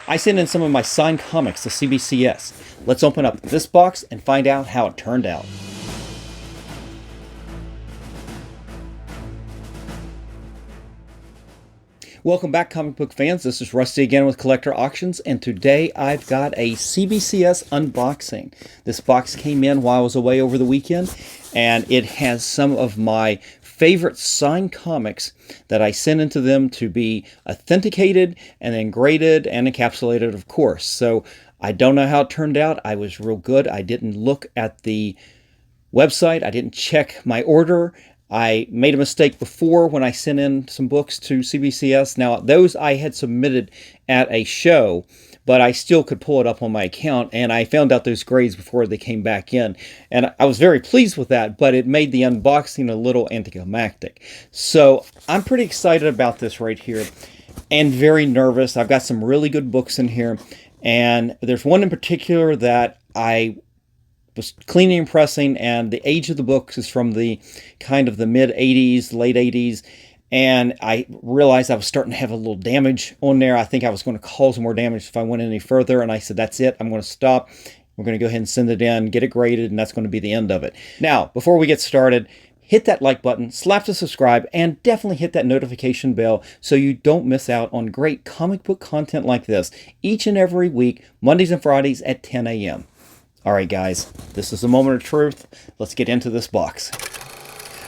I sent in some of my signed comics to CBCS. Let's open up this box and find out how it turned out. Welcome back, comic book fans. This is Rusty again with Collector Auctions, and today I've got a CBCS unboxing. This box came in while I was away over the weekend, and it has some of my favorite signed comics that I sent into them to be authenticated and then graded and encapsulated, of course. So I don't know how it turned out. I was real good. I didn't look at the website. I didn't check my order. I made a mistake before when I sent in some books to CBCS. Now, those I had submitted at a show, but I still could pull it up on my account, and I found out those grades before they came back in. And I was very pleased with that, but it made the unboxing a little anticlimactic. So I'm pretty excited about this right here, and very nervous. I've got some really good books in here, and there's one in particular that I was cleaning and pressing, and the age of the books is from the kind of the mid 80s, late 80s, and I realized I was starting to have a little damage on there. I think I was going to cause more damage if I went any further, and I said, that's it, I'm going to stop. We're going to go ahead and send it in, get it graded, and that's going to be the end of it. Now, before we get started, hit that like button, slap the subscribe, and definitely hit that notification bell so you don't miss out on great comic book content like this each and every week, Mondays and Fridays at 10 a.m. All right, guys, this is the moment of truth. Let's get into this box.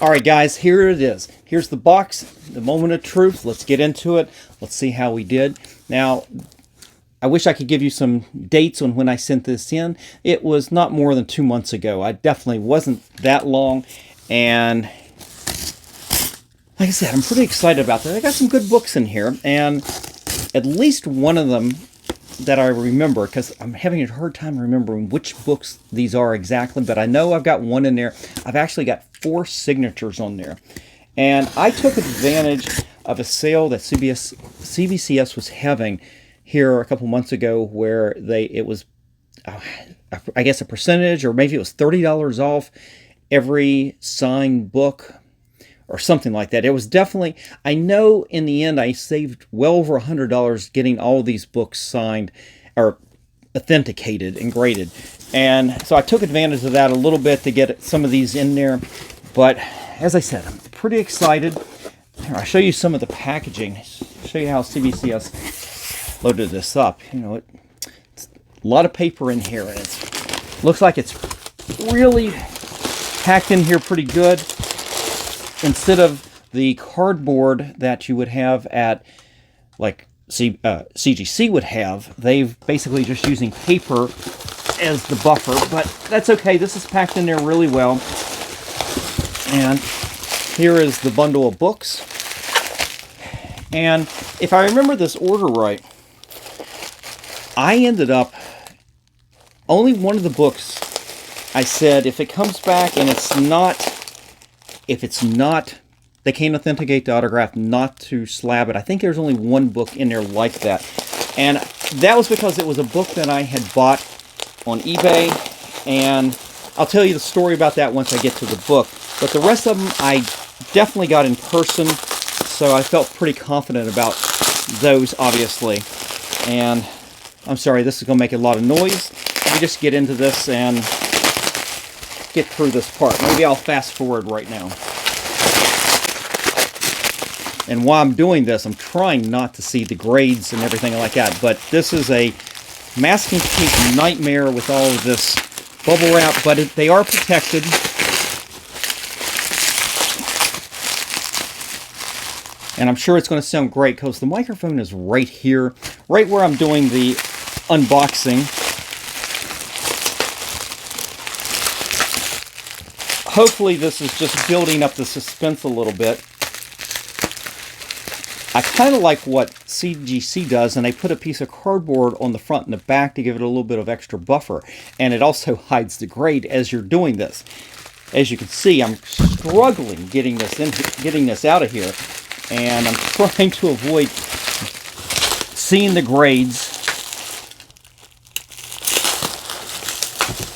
All right, guys, here it is. Here's the box, the moment of truth. Let's get into it. Let's see how we did. Now, I wish I could give you some dates on when I sent this in. It was not more than 2 months ago. I definitely wasn't that long. And like I said, I'm pretty excited about that. I got some good books in here, and at least one of them that I remember, because I'm having a hard time remembering which books these are exactly, but I know I've got one in there. I've actually got 4 signatures on there. And I took advantage of a sale that CBCS was having here a couple months ago, where it was, I guess, a percentage, or maybe it was $30 off every signed book, or something like that. It was definitely, I know in the end I saved well over $100 getting all these books signed or authenticated and graded. And so I took advantage of that a little bit to get some of these in there. But as I said, I'm pretty excited. Here, I'll show you some of the packaging. I'll show you how CBCS loaded this up. You know, it's a lot of paper in here, and it looks like it's really packed in here pretty good. Instead of the cardboard that you would have at, like, CGC would have, they've basically just using paper as the buffer, but that's okay. This is packed in there really well. And here is the bundle of books. And if I remember this order right, I ended up, only one of the books, I said, if it comes back and it's not, they can't authenticate the autograph, not to slab it. I think there's only one book in there like that. And that was because it was a book that I had bought on eBay. And I'll tell you the story about that once I get to the book. But the rest of them I definitely got in person. So I felt pretty confident about those, obviously. And I'm sorry, this is going to make a lot of noise. Let me just get into this and get through this part. Maybe I'll fast forward right now. And while I'm doing this, I'm trying not to see the grades and everything like that. But this is a masking tape nightmare with all of this bubble wrap. But they are protected. And I'm sure it's going to sound great because the microphone is right here, right where I'm doing the unboxing. Hopefully this is just building up the suspense a little bit. I kind of like what CGC does, and they put a piece of cardboard on the front and the back to give it a little bit of extra buffer. And it also hides the grade as you're doing this. As you can see, I'm struggling getting this out of here. And I'm trying to avoid seeing the grades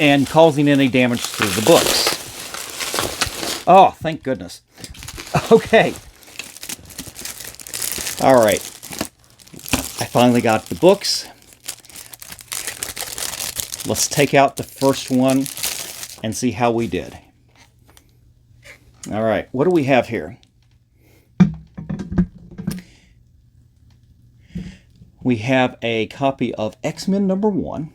and causing any damage to the books. Oh, thank goodness. Okay. All right. I finally got the books. let's take out the first one and see how we did. All right, what do we have here? We have a copy of X-Men #1.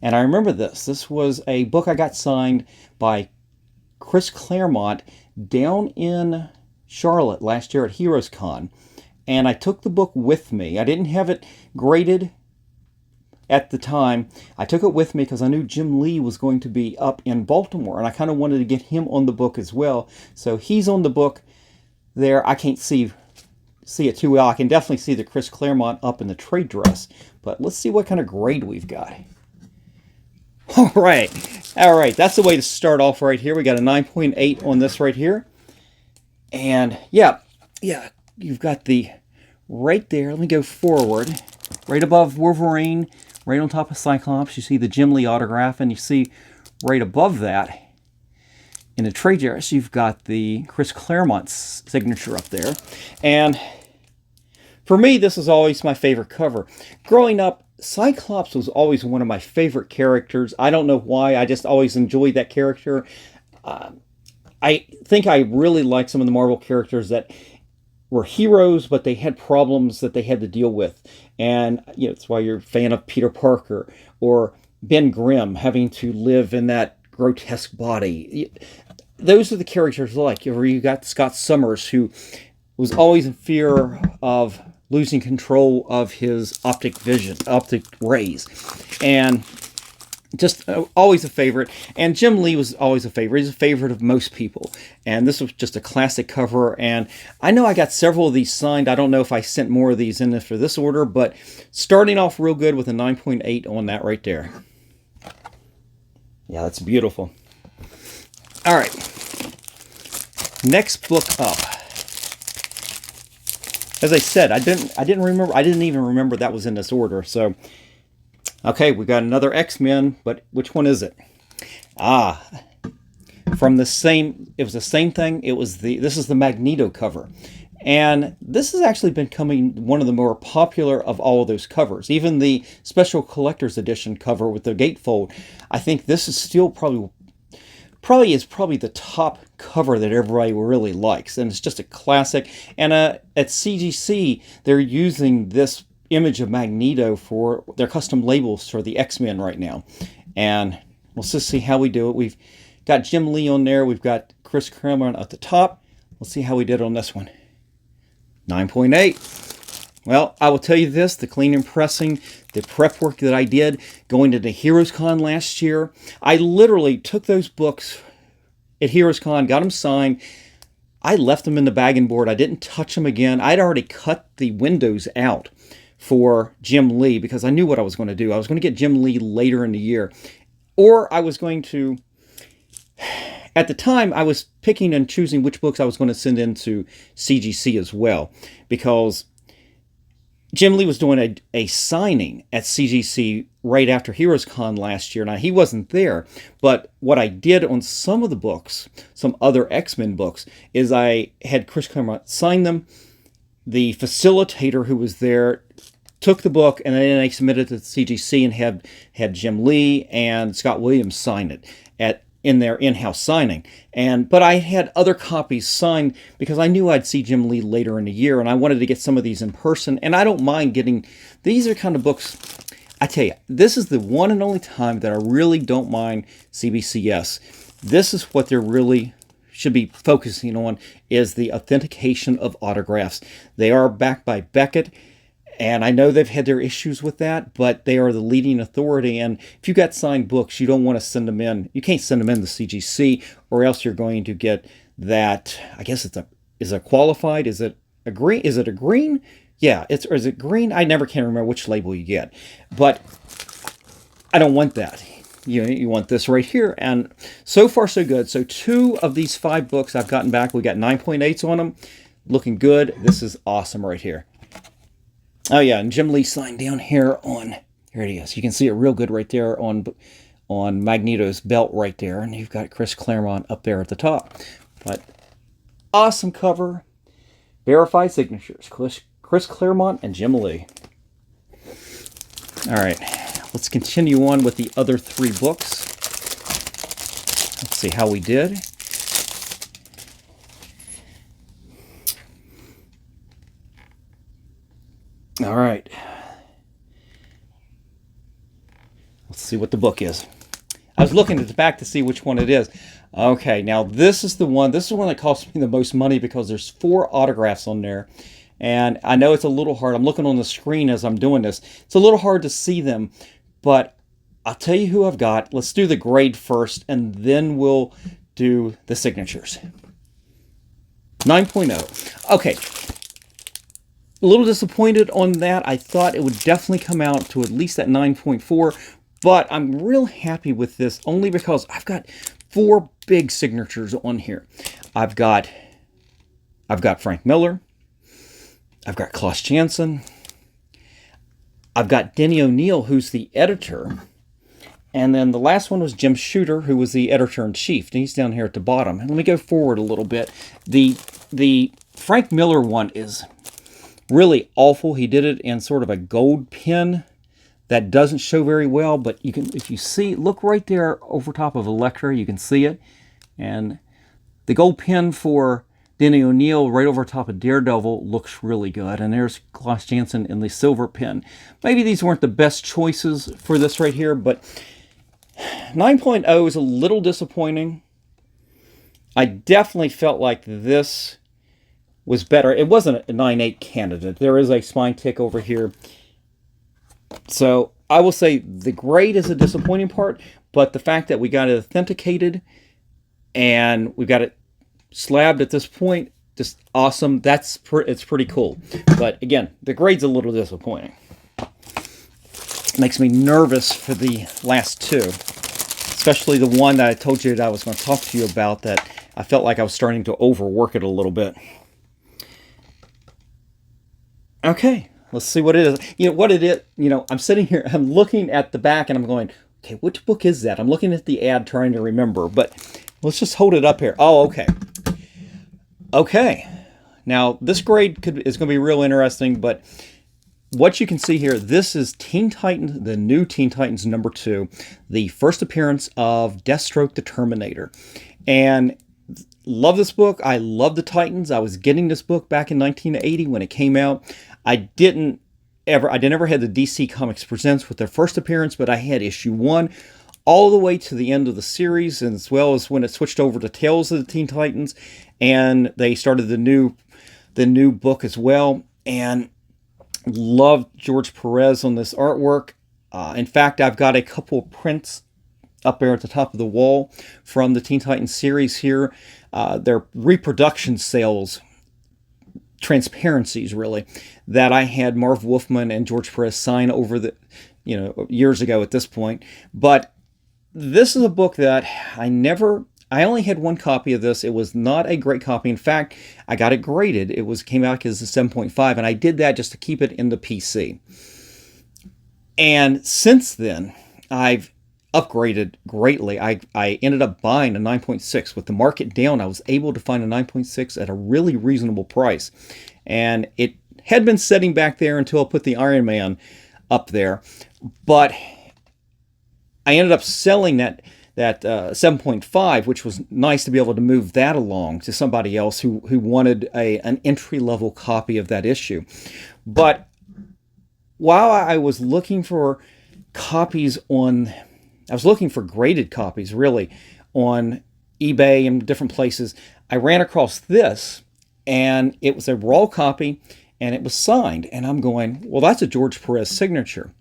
And I remember this. This was a book I got signed by Chris Claremont down in Charlotte last year at Heroes Con. And I took the book with me. I didn't have it graded at the time. I took it with me because I knew Jim Lee was going to be up in Baltimore. And I kind of wanted to get him on the book as well. So he's on the book there. I can't see it too well. I can definitely see the Chris Claremont up in the trade dress. But let's see what kind of grade we've got. All right, that's the way to start off right here. We got a 9.8 on this right here. And yeah, you've got the right there. Let me go forward. Right above Wolverine, right on top of Cyclops, you see the Jim Lee autograph, and you see right above that in the trade dress, you've got the Chris Claremont's signature up there. And for me, this is always my favorite cover. Growing up, Cyclops was always one of my favorite characters. I don't know why. I just always enjoyed that character. I think I really like some of the Marvel characters that were heroes, but they had problems that they had to deal with. And you know, that's why you're a fan of Peter Parker or Ben Grimm having to live in that grotesque body. Those are the characters like. You got Scott Summers, who was always in fear of losing control of his optic rays. And just always a favorite. And Jim Lee was always a favorite. He's a favorite of most people. And this was just a classic cover. And I know I got several of these signed. I don't know if I sent more of these in for this order, but starting off real good with a 9.8 on that right there. Yeah, that's beautiful. All right. Next book up. As I said, I didn't even remember that was in this order. So, okay, we got another X-Men, but which one is it? From the same, it was the same thing. This is the Magneto cover. And this has actually been becoming one of the more popular of all of those covers. Even the special collector's edition cover with the gatefold, I think this is still probably the top cover that everybody really likes, and it's just a classic. And at CGC, they're using this image of Magneto for their custom labels for the X-Men right now. And let's just see how we do it. We've got Jim Lee on there. We've got Chris Claremont at the top. Let's see how we did on this one. 9.8. Well, I will tell you this, the clean and pressing, the prep work that I did going to the Heroes Con last year, I literally took those books at Heroes Con, got them signed. I left them in the bagging board. I didn't touch them again. I'd already cut the windows out for Jim Lee because I knew what I was going to do. I was going to get Jim Lee later in the year. Or I was going to, at the time, I was picking and choosing which books I was going to send into CGC as well, because Jim Lee was doing a signing at CGC right after Heroes Con last year. Now, he wasn't there, but what I did on some of the books, some other X-Men books, is I had Chris Claremont sign them. The facilitator who was there took the book, and then I submitted it to CGC and had Jim Lee and Scott Williams sign it in their in-house signing. But I had other copies signed because I knew I'd see Jim Lee later in the year, and I wanted to get some of these in person. And I don't mind getting, these are kind of books, I tell you, this is the one and only time that I really don't mind CBCS. This is what they're really should be focusing on, is the authentication of autographs. They are backed by Beckett, and I know they've had their issues with that, but they are the leading authority. And if you got signed books, you don't want to send them in. You can't send them in to CGC, or else you're going to get that. I guess is it qualified? Is it a green? Is it a green? Yeah, is it green? I never can remember which label you get, but I don't want that. You want this right here. And so far, so good. So 2 of these 5 books I've gotten back. We got 9.8s on them. Looking good. This is awesome right here. Oh yeah, and Jim Lee signed down here on, here it is. You can see it real good right there on Magneto's belt right there. And you've got Chris Claremont up there at the top. But awesome cover. Verified signatures. Chris Claremont and Jim Lee. All right, let's continue on with the other 3 books. Let's see how we did. All right. Let's see what the book is. I was looking at the back to see which one it is. Okay, now this is the one. This is the one that cost me the most money because there's 4 autographs on there. And I know it's a little hard. I'm looking on the screen as I'm doing this. It's a little hard to see them, but I'll tell you who I've got. Let's do the grade first, and then we'll do the signatures. 9.0. Okay. A little disappointed on that. I thought it would definitely come out to at least that 9.4, but I'm real happy with this only because I've got 4 big signatures on here. I've got Frank Miller. I've got Klaus Janson. I've got Denny O'Neil, who's the editor. And then the last one was Jim Shooter, who was the editor-in-chief. And he's down here at the bottom. And let me go forward a little bit. The Frank Miller one is really awful. He did it in sort of a gold pen that doesn't show very well. But you can, if you see, look right there over top of Electra, you can see it. And the gold pen for Denny O'Neil right over top of Daredevil looks really good. And there's Klaus Janson in the silver pen. Maybe these weren't the best choices for this right here, but 9.0 is a little disappointing. I definitely felt like this was better. It wasn't a 9.8 candidate. There is a spine tick over here. So I will say the grade is a disappointing part, but the fact that we got it authenticated and we got it slabbed at this point, just awesome. It's pretty cool. But again, the grade's a little disappointing. Makes me nervous for the last 2, especially the one that I told you that I was going to talk to you about, that I felt like I was starting to overwork it a little bit. Okay, let's see what it is. You know what it is. You know, I'm sitting here, I'm looking at the back, and I'm going, okay, which book is that? I'm looking at the ad, trying to remember. But let's just hold it up here. Oh, okay. Okay, now this grade is going to be real interesting, but what you can see here, this is Teen Titans, the new Teen Titans number 2, the first appearance of Deathstroke the Terminator. And love this book. I love the Titans. I was getting this book back in 1980 when it came out. I never had the DC Comics Presents with their first appearance, but I had issue 1 all the way to the end of the series, and as well as when it switched over to Tales of the Teen Titans, and they started the new book as well. And loved George Perez on this artwork. In fact, I've got a couple of prints up there at the top of the wall from the Teen Titans series here. They're reproduction sales, transparencies really, that I had Marv Wolfman and George Perez sign over the, years ago at this point. But this is a book that I only had 1 copy of this. It was not a great copy. In fact, I got it graded. Came out as a 7.5, and I did that just to keep it in the PC. And since then, I've upgraded greatly. I ended up buying a 9.6. With the market down, I was able to find a 9.6 at a really reasonable price. And it had been sitting back there until I put the Iron Man up there. But I ended up selling that 7.5, which was nice to be able to move that along to somebody else who wanted an entry-level copy of that issue. But while I was looking for copies I was looking for graded copies, really, on eBay and different places, I ran across this, and it was a raw copy, and it was signed. And I'm going, well, that's a George Perez signature.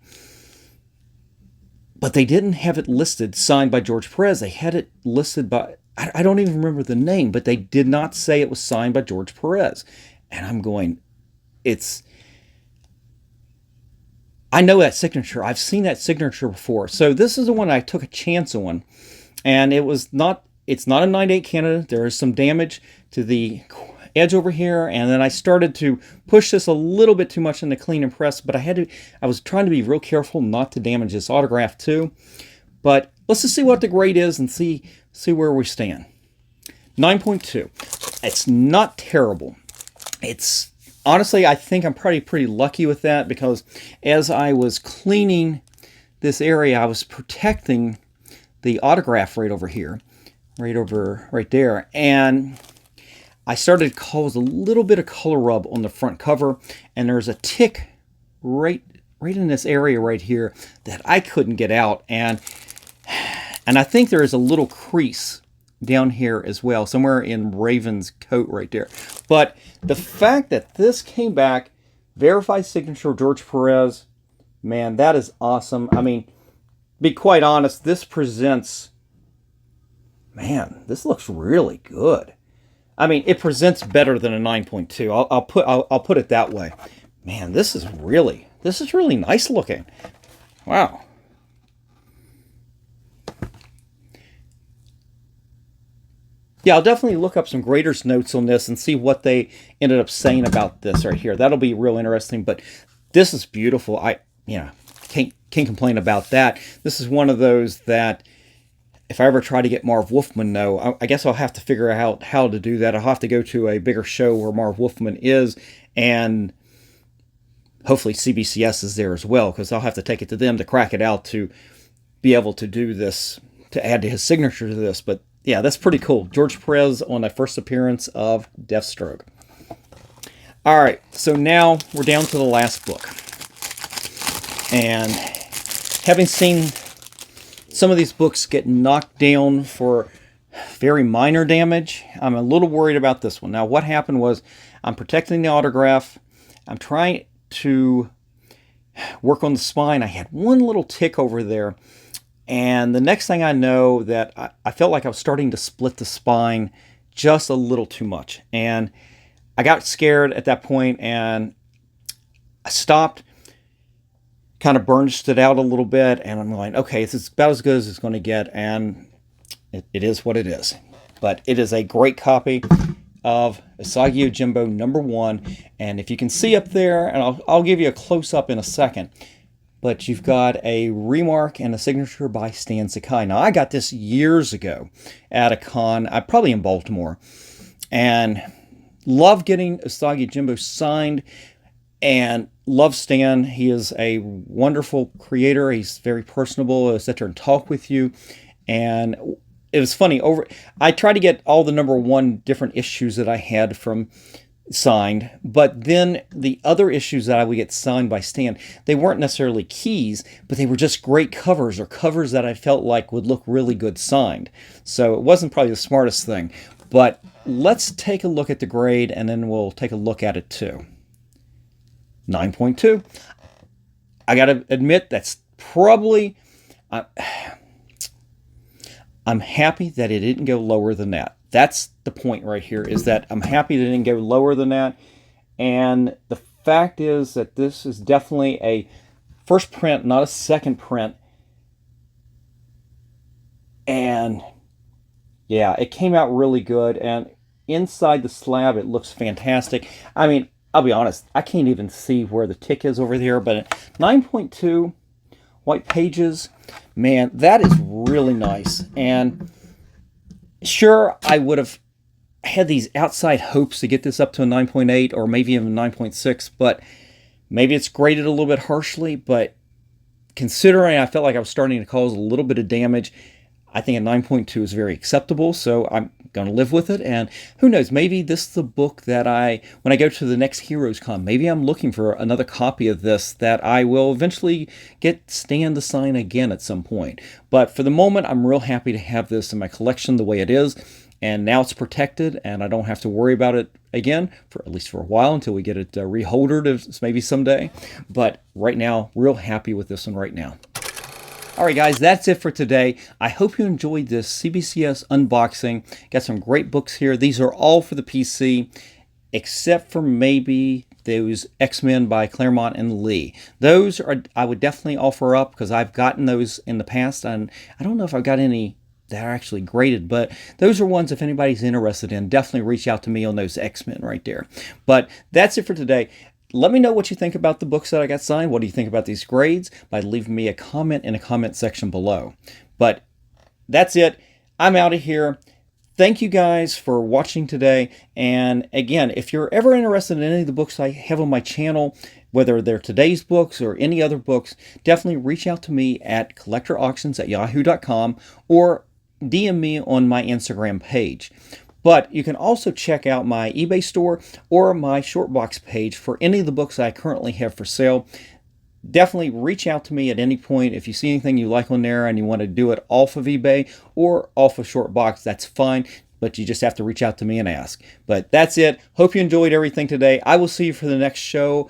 But they didn't have it listed, signed by George Perez. They had it listed by, I don't even remember the name, but they did not say it was signed by George Perez. And I'm going, I know that signature. I've seen that signature before. So this is the one I took a chance on. And it's not a 9.8 candidate. There is some damage to the edge over here, and then I started to push this a little bit too much into clean and press, but I was trying to be real careful not to damage this autograph too. But let's just see what the grade is and see where we stand. 9.2. It's not terrible. It's honestly, I think I'm pretty lucky with that, because as I was cleaning this area, I was protecting the autograph right over here, right there, and I started to cause a little bit of color rub on the front cover, and there's a tick right in this area right here that I couldn't get out, and I think there is a little crease down here as well, somewhere in Raven's coat right there. But the fact that this came back, verified signature George Perez, man, that is awesome. I mean, be quite honest, this presents, man, this looks really good. I mean, it presents better than a 9.2. I'll put it that way. Man, this is really nice looking. Wow. Yeah, I'll definitely look up some graders' notes on this and see what they ended up saying about this right here. That'll be real interesting, but this is beautiful. Can't complain about that. This is one of those that if I ever try to get Marv Wolfman, I guess I'll have to figure out how to do that. I'll have to go to a bigger show where Marv Wolfman is, and hopefully CBCS is there as well, because I'll have to take it to them to crack it out to be able to do this, to add to his signature to this. But yeah, that's pretty cool. George Perez on a first appearance of Deathstroke. All right, so now we're down to the last book. And having seen some of these books get knocked down for very minor damage, I'm a little worried about this one. Now, what happened was I'm protecting the autograph. I'm trying to work on the spine. I had one little tick over there. And the next thing I know, that I felt like I was starting to split the spine just a little too much. And I got scared at that point, and I stopped, kind of burnished it out a little bit, and I'm going, okay, this is about as good as it's going to get, and it is what it is. But it is a great copy of Usagi Yojimbo #1, and if you can see up there, and I'll give you a close-up in a second, but you've got a remark and a signature by Stan Sakai. Now, I got this years ago at a con, probably in Baltimore, and love getting Usagi Yojimbo signed, and love Stan. He is a wonderful creator. He's very personable. He'll sit there and talk with you. And it was funny. I tried to get all the #1 different issues that I had from signed, but then the other issues that I would get signed by Stan, they weren't necessarily keys, but they were just great covers, or covers that I felt like would look really good signed. So it wasn't probably the smartest thing. But let's take a look at the grade, and then we'll take a look at it too. 9.2. I gotta admit, that's probably, I'm happy that it didn't go lower than that. That's the point right here, is that I'm happy that it didn't go lower than that. And the fact is that this is definitely a first print, not a second print. And yeah, it came out really good. And inside the slab, it looks fantastic. I mean, I'll be honest, I can't even see where the tick is over there, but 9.2 white pages, man, that is really nice. And sure, I would have had these outside hopes to get this up to a 9.8 or maybe even 9.6, but maybe it's graded a little bit harshly. But considering I felt like I was starting to cause a little bit of damage, I think a 9.2 is very acceptable, so I'm going to live with it. And who knows, maybe this is the book that when I go to the next Heroes Con, maybe I'm looking for another copy of this that I will eventually get Stan to sign again at some point. But for the moment, I'm real happy to have this in my collection the way it is. And now it's protected, and I don't have to worry about it again, for at least for a while, until we get it reholdered maybe someday. But right now, real happy with this one right now. All right, guys, that's it for today. I hope you enjoyed this CBCS unboxing. Got some great books here. These are all for the PC, except for maybe those X-Men by Claremont and Lee. Those I would definitely offer up, because I've gotten those in the past, and I don't know if I've got any that are actually graded, but those are ones, if anybody's interested in, definitely reach out to me on those X-Men right there. But that's it for today. Let me know what you think about the books that I got signed. What do you think about these grades? By leaving me a comment in the comment section below. But that's it. I'm out of here. Thank you guys for watching today. And again, if you're ever interested in any of the books I have on my channel, whether they're today's books or any other books, definitely reach out to me at collectorauctions@yahoo.com or DM me on my Instagram page. But you can also check out my eBay store or my Shortbox page for any of the books I currently have for sale. Definitely reach out to me at any point. If you see anything you like on there and you want to do it off of eBay or off of Shortbox, that's fine. But you just have to reach out to me and ask. But that's it. Hope you enjoyed everything today. I will see you for the next show.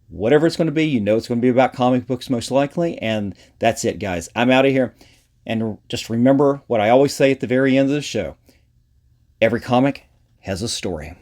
Whatever it's going to be, you know it's going to be about comic books most likely. And that's it, guys. I'm out of here. And just remember what I always say at the very end of the show. Every comic has a story.